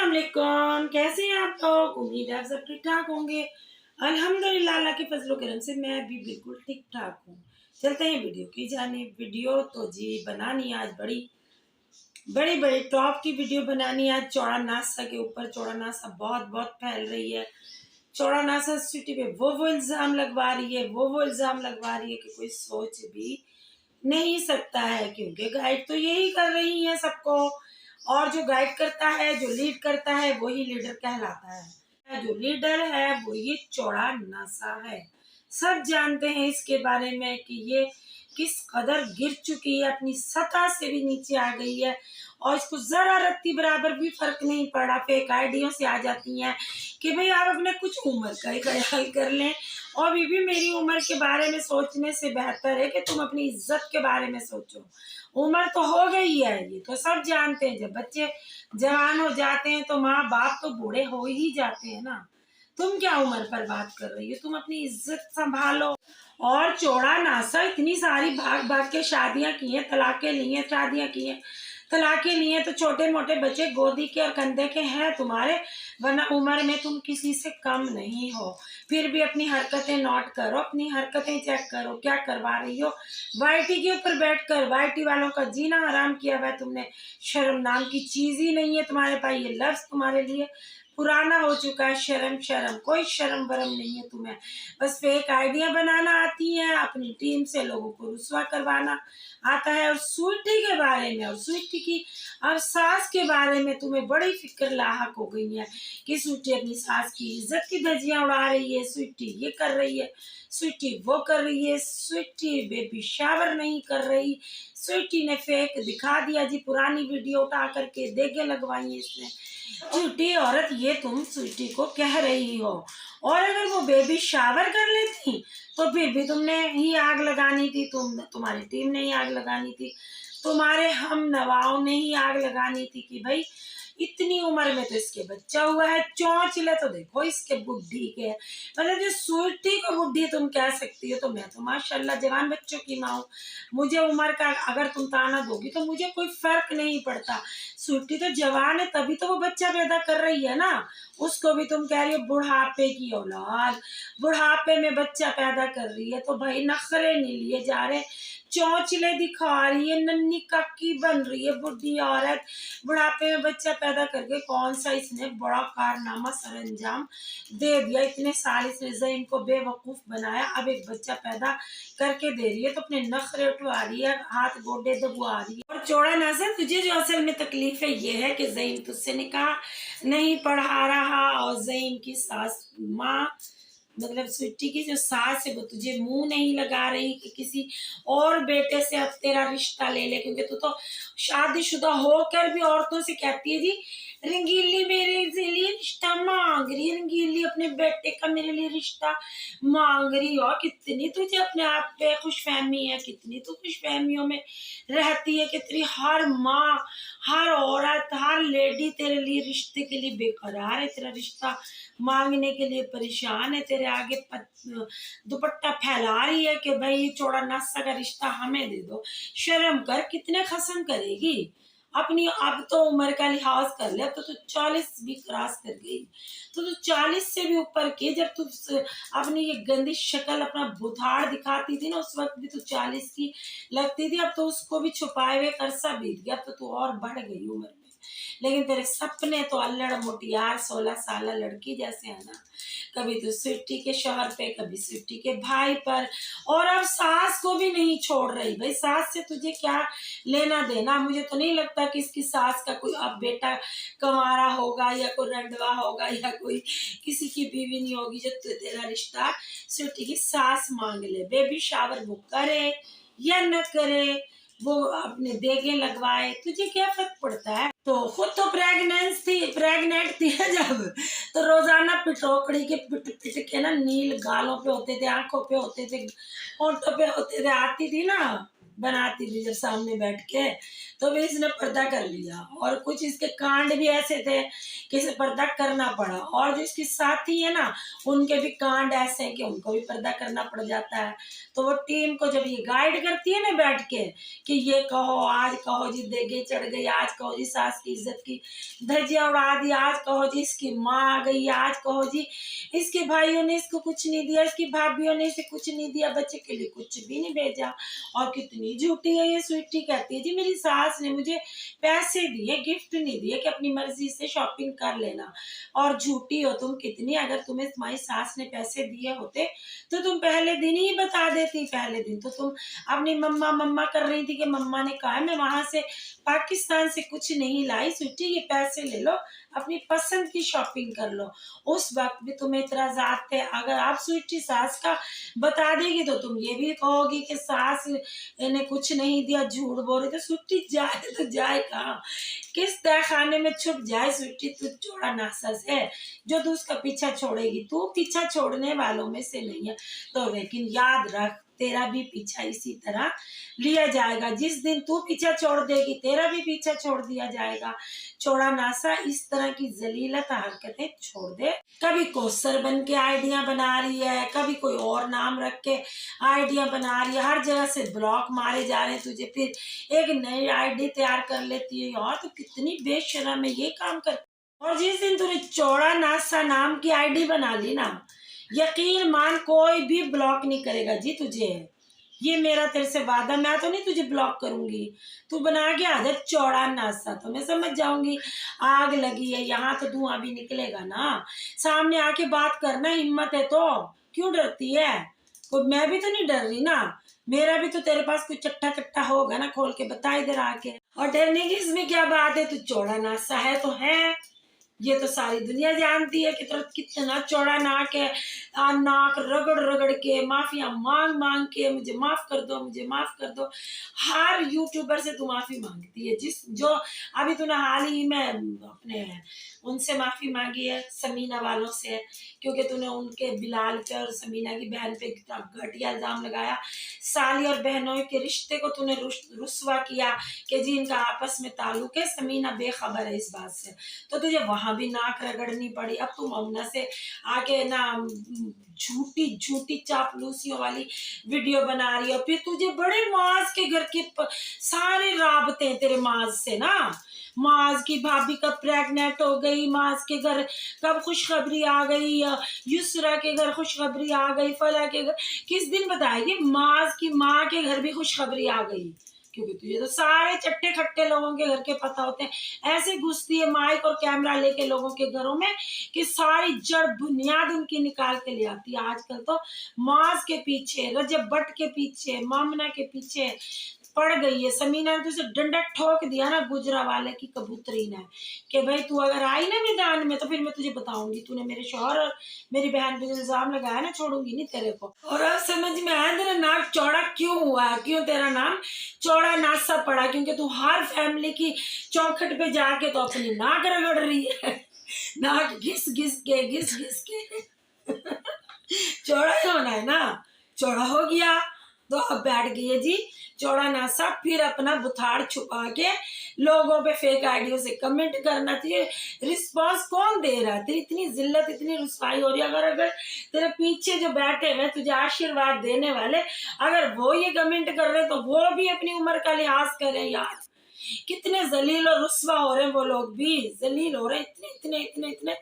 अस्सलाम, कैसे हैं आप लोग। उम्मीद है आप सब ठीक ठाक होंगे। अल्हम्दुलिल्लाह, अल्लाह के फजलो करम से मैं भी बिल्कुल ठीक ठाक हूँ। चलते हैं वीडियो की जानिब। वीडियो तो जी बनानी आज बड़ी बड़ी बड़ी टॉप की वीडियो बनानी है। आज चौड़ा नासा के ऊपर। चौड़ा नासा बहुत बहुत फैल रही है। चौड़ा नासा सिटी पे वो इल्ज़ाम लगवा रही है, वो इल्ज़ाम लगवा रही है कि कोई सोच भी नहीं सकता है, क्योंकि गाइड तो यही कर रही है सबको। और जो गाइड करता है, जो लीड करता है, वही लीडर कहलाता है। जो लीडर है वो ये चौड़ा नासा है। सब जानते हैं इसके बारे में कि ये किस कदर गिर चुकी है, अपनी सतह से भी नीचे आ गई है। और इसको जरा रत्ती बराबर भी फर्क नहीं पड़ा। फेक आइडियों से आ जाती हैं कि भाई आप अपने कुछ उम्र का ही ख्याल कर लें, और भी मेरी उम्र के बारे में सोचने से बेहतर है कि तुम अपनी इज्जत के बारे में सोचो। उम्र तो हो गई है, ये तो सब जानते हैं। जब बच्चे जवान हो जाते हैं तो माँ बाप तो बूढ़े हो ही जाते हैं ना। तुम क्या उम्र पर बात कर रही हो, तुम अपनी इज्जत संभालो। और चौड़ा नासा इतनी सारी भाग भाग के शादियां की हैं, तलाकें ली हैं, शादियां की हैं, तलाकें ली हैं, तो छोटे मोटे बच्चे गोदी के और कंधे के हैं तुम्हारे, वरना उम्र में तुम किसी से कम नहीं हो। फिर भी अपनी हरकतें नोट करो, अपनी हरकतें चेक करो, क्या करवा रही हो। वाईटी के ऊपर बैठकर वाईटी वालों का जीना हराम किया हुआ है तुमने। शर्म नाम की चीज ही नहीं है तुम्हारे पास। ये लफ्ज तुम्हारे लिए पुराना हो चुका है। शर्म शर्म कोई शर्म वरम नहीं है तुम्हें। बस फेक आइडिया बनाना आती है, अपनी टीम से लोगों को रुसवा करवाना आता है। और स्वीटी के बारे में और स्वीटी की अब सास के बारे में तुम्हें बड़ी फिक्र लाहक हो गई है कि स्वीटी अपनी सास की इज्जत की धज्जियां उड़ा रही है। स्वीटी ये कर रही है, स्वीटी वो कर रही है, स्वीटी बेबी शावर नहीं कर रही। स्वीटी ने फेक दिखा दिया जी, पुरानी वीडियो उठा करके देगे लगवाई है इसने। झूठी औरत ये तुम स्वीटी को कह रही हो। और अगर वो बेबी शावर कर लेती तो फिर भी तुमने ही आग लगानी थी। तुम्हारी टीम ने ही आग लगानी थी, तुम्हारे हम नवाओं ने ही आग लगानी थी कि भाई इतनी उम्र में तो इसके बच्चा हुआ है। चौंचले तो देखो इसके बुढ़ी के, मतलब जो स्वीटी को बुढ़ी तुम कह सकती हो, तो मैं तो माशाल्लाह जवान बच्चों की माँ हूँ। मुझे उम्र का अगर तुम ताना दोगी तो मुझे कोई फर्क नहीं पड़ता। स्वीटी तो जवान है, तभी तो वो बच्चा पैदा कर रही है ना। उसको भी तुम कह रही हो बुढ़ापे की औलाद, बुढ़ापे में बच्चा पैदा कर रही है, तो भाई नखरे नहीं लिए जा रहे। चौंचले दिखा रही है, नन्ही काकी बन रही है बुढ़ी औरत। बुढ़ापे में बच्चा पैदा करके कौन सा इसने बड़ा कारनामा सरंजाम दे दिया। इतने साल इसने ज़हीन को बेवकूफ बनाया, अब एक बच्चा पैदा करके दे रही है तो अपने नखरे उठवा रही है, हाथ गोडे दबवा रही है। और चौड़ा नाज़र, तुझे जो असल में तकलीफ है ये है कि ज़हीन तुझसे निकाह नहीं पढ़ा रहा, और ज़हीन की सास माँ मतलब स्वीटी की जो सास है वो तुझे मुंह नहीं लगा रही कि किसी और बेटे से अब तेरा रिश्ता ले ले, क्योंकि तू तो शादीशुदा होकर भी औरतों से कहती है जी रंगीली मेरे लिए रिश्ता मांग रही है, रंगीली अपने बेटे का मेरे लिए रिश्ता मांग रही। और कितनी तुझे अपने आप पे खुशफहमी है, कितनी तू खुशफहमियों में रहती है कि तेरी हर माँ, हर औरत, हर लेडी तेरे लिए रिश्ते के लिए बेकरार है, तेरा रिश्ता मांगने के लिए परेशान है, तेरे आगे दुपट्टा फैला रही है कि भाई ये चौड़ा नासा का रिश्ता हमें दे दो। शर्म कर, कितने खसम करेगी अपनी। अब तो उम्र का लिहाज कर ले, अब तो तू 40 भी क्रॉस कर गई, तो तू 40 से भी ऊपर की जब तू अपनी ये गंदी शक्ल, अपना बुधाड़ दिखाती थी ना, उस वक्त भी तू 40 की लगती थी। अब तो उसको भी छुपाए हुए अरसा बीत गया, अब तो तू और बढ़ गई उम्र में। लेकिन तेरे सपने तो अल्लड़ मुटियार 16 साल लड़की जैसे है ना। कभी तो स्वीटी के शौहर पे, कभी स्वीटी के भाई पर, और अब सास को भी नहीं छोड़ रही। भाई सास से तुझे क्या लेना देना। मुझे तो नहीं लगता कि इसकी सास का कोई अब बेटा कंवारा होगा, या कोई रंडवा होगा, या कोई किसी की बीवी नहीं होगी जो तेरा रिश्ता स्वीटी की सास मांग ले। बेबी शावर वो करे या न करे, वो अपने देगे लगवाए, तुझे क्या फर्क पड़ता है। तो खुद तो प्रेग्नेंट थी जब, तो रोजाना पिटोकड़ी के पिट पिट के ना नील गालों पे होते थे, आंखों पे होते थे, होंठों पे होते थे, आती थी ना, बनाती थी जब सामने बैठ के, तो भी इसने पर्दा कर लिया। और कुछ इसके कांड भी ऐसे थे कि इसे पर्दा करना पड़ा। और जो इसकी साथी है ना, उनके भी कांड ऐसे हैं कि उनको भी पर्दा करना पड़ जाता है। तो वो टीम को जब ये गाइड करती है ना बैठ के कि ये कहो, आज कहो जी देगे चढ़ गई, आज कहो जी सास की इज्जत की धज्जियां उड़ा दी, आज कहो जी इसकी माँ आ गई, आज कहो जी इसके भाइयों ने इसको कुछ नहीं दिया, इसकी भाभीियों ने इसे कुछ नहीं दिया, बच्चे के लिए कुछ भी नहीं भेजा। और कितनी झूठी है ये स्वीटी, कहती है जी मेरी सास ने मुझे पैसे दिए, गिफ्ट नहीं दिए कि अपनी मर्जी से शॉपिंग कर लेना। और झूठी हो तुम कितनी, अगर तुम्हें तुम्हारी सास ने पैसे दिए होते तो तुम पहले दिन ही बता देती। पहले दिन तो तुम अपनी मम्मा मम्मा कर रही थी कि मम्मा ने कहा मैं वहां से पाकिस्तान से कुछ नहीं लाई स्वीटी, ये पैसे ले लो, अपनी पसंद की शॉपिंग कर लो। उस वक्त भी तुम्हें इतराजात थे। अगर आप स्वीटी सास का बता देगी तो तुम ये भी कहोगी कि सास ने कुछ नहीं दिया, झूठ बोल रही। तो स्वीटी जाए तो जाए कहाँ, किस तह खाने में छुप जाए स्वीटी तू चौड़ा नासा से, जो तू उसका पीछा छोड़ेगी। तू पीछा छोड़ने वालों में से नहीं है। तो लेकिन याद रख, तेरा भी पीछा इसी तरह लिया जाएगा। जिस दिन तू पीछा छोड़ देगी, तेरा भी पीछा छोड़ दिया जाएगा। चौड़ा नासा इस तरह की जलीलत हरकतें छोड़ दे। कभी कोसर बन के आइडिया बना रही है, कभी कोई और नाम रख के आइडिया बना रही है, हर जगह से ब्लॉक मारे जा रहे हैं तुझे, फिर एक नई आईडी तैयार कर लेती है। यार तो कितनी बेशर्म है, ये काम कर। और जिस दिन तूने चौड़ा नासा नाम की आईडी बना ली ना, यकीन मान कोई भी ब्लॉक नहीं करेगा जी तुझे। ये मेरा तेरे से वादा, मैं तो नहीं तुझे ब्लॉक करूंगी। तू बना के आ जा चौड़ा नासा, तो मैं समझ जाऊंगी आग लगी है यहाँ, तो धुआं भी निकलेगा ना। सामने आके बात करना, हिम्मत है तो क्यों डरती है। तो मैं भी तो नहीं डर रही ना, मेरा भी तो तेरे पास कोई चट्टा चट्टा होगा ना, खोल के बता इधर आके। और डरने की इसमें क्या बात है, तू चौड़ा नासा है तो है, ये तो सारी दुनिया जानती है कि तेरा कितना चौड़ा नाक है। नाक रगड़ रगड़ के, माफिया मांग मांग के, मुझे माफ कर दो, मुझे माफ कर दो। हर यूट्यूबर से तू माफी मांगती है। जिस जो अभी तूने हाल ही में अपने उनसे माफी मांगी है, समीना वालों से, क्योंकि तूने उनके बिलाल पे और समीना की बहन पे कितना घटिया इल्जाम लगाया। साली और बहनों के रिश्ते को तूने रुस्वा किया कि जी इनका आपस में ताल्लुक है, समीना बेखबर है इस बात से। तो तुझे वहां भी नाक रगड़नी पड़ी। अब तुम अमना से आके ना झूठी झूठी चापलूसियों वाली वीडियो बना रही हो। फिर तुझे बड़े माज के घर के सारे राबते तेरे माज से ना, माज की भाभी कब प्रेग्नेंट हो गई, माज के घर कब खुशखबरी आ गई, युसरा के घर खुशखबरी आ गई, फला के घर किस दिन बताएगी, माज की माँ के घर भी खुशखबरी आ गई। क्योंकि तुझे तो सारे चट्टे खट्टे लोगों के घर के पता होते हैं। ऐसे घुसती है माइक और कैमरा लेके लोगों के घरों में कि सारी जड़ बुनियाद उनकी निकाल के ले आती है। आजकल तो माज के पीछे, रजब भट्ट के पीछे, मामना के पीछे पड़ गई है। समीना ने तुझे डंडा ठोक दिया ना गुजरा वाले की कबूतरी ने, कि भाई तू अगर आई ना मैदान में तो फिर मैं तुझे बताऊंगी, तूने मेरे शौहर और मेरी बहन पे इल्जाम लगाया ना, छोड़ूंगी नहीं तेरे को। और अब समझ में आया तेरा नाक चौड़ा क्यों हुआ है, क्यों तेरा नाम चौड़ा नासा पड़ा, क्योंकि तू हर फैमिली की चौखट पे जाके तो अपनी नाक रगड़ रही है। नाक घिस घिस के चौड़ा ही होना है ना, चौड़ा हो गया तो अब बैठ गई है जी चौड़ा नासा। फिर अपना बुथाड़ छुपा के लोगों पे फेक आईडियो से कमेंट करना चाहिए। रिस्पांस कौन दे रहा है, तेरी इतनी जिल्लत इतनी रुसवाई हो रही है। अगर तेरे पीछे जो बैठे हुए तुझे आशीर्वाद देने वाले, अगर वो ये कमेंट कर रहे तो वो भी अपनी उम्र का लिहाज करें यार। कितने जलील और रुस्वा हो रहे हैं वो लोग, भी जलील हो रहे हैं इतने इतने इतने इतने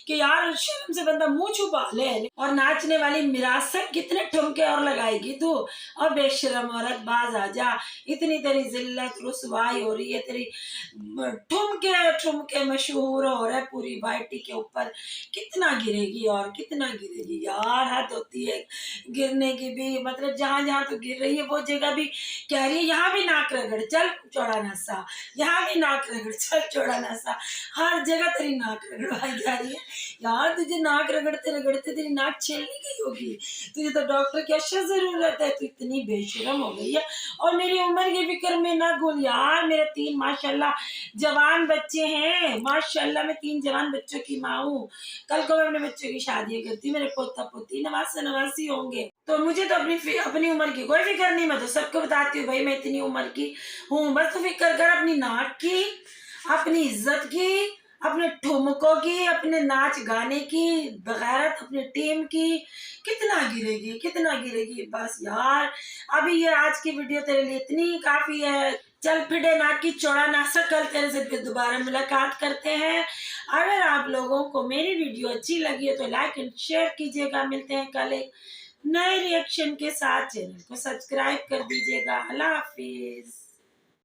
कि यार शर्म से बंदा मुंह छुपा ले। और नाचने वाली मिरासत कितने ठुमके और लगाएगी तू, और बेशरम औरत बाज आ जा। इतनी तेरी जिल्लत रुसवाई हो रही है, तेरी ठुमके ठुमके मशहूर हो रहा है पूरी वाइटी के ऊपर। कितना गिरेगी और कितना गिरेगी यार, हद होती है गिरने की भी। मतलब जहां जहां तो गिर रही है वो जगह भी कह रही है यहाँ भी नाक रगड़ चल चौड़ा नासा, यहाँ भी नाक रगड़ चल चौड़ा नासा। हर जगह तेरी नाक रगड़वाई जा रही है यार। तुझे नाक रगड़ते रगड़ते तेरी नाक छेलनी गई होगी, तुझे तो डॉक्टर की अशा जरूरत है। तू इतनी बेशरम हो गई है। और मेरी उम्र की फिक्र में ना घुल यार, मेरे 3 माशाल्लाह जवान बच्चे हैं। माशाल्लाह मैं 3 जवान बच्चों की माँ हूँ। कल को मैं अपने बच्चों की शादी करती, मेरे पोता पोती नवासे नवासी होंगे। तो मुझे तो अपनी उम्र की कोई फिक्र नहीं। मैं तो सबको बताती हूँ भाई मैं इतनी उम्र की हूँ, बस तो फिक्र कर अपनी नाक की, अपनी इज्जत की, अपने ठुमकों की, अपने नाच गाने की, बगैरत अपनी टीम की, कितना गिरेगी, कितना गिरेगी। बस यार, अभी ये आज की वीडियो तेरे लिए इतनी ही काफी है। चल फिटे ना की चौड़ा ना सकल, तेरे से फिर दोबारा मुलाकात करते हैं। अगर आप लोगों को मेरी वीडियो अच्छी लगी है तो लाइक एंड शेयर कीजिएगा। मिलते हैं कल एक नए रिएक्शन के साथ। चैनल को सब्सक्राइब कर दीजिएगा। अल्लाह हाफिज।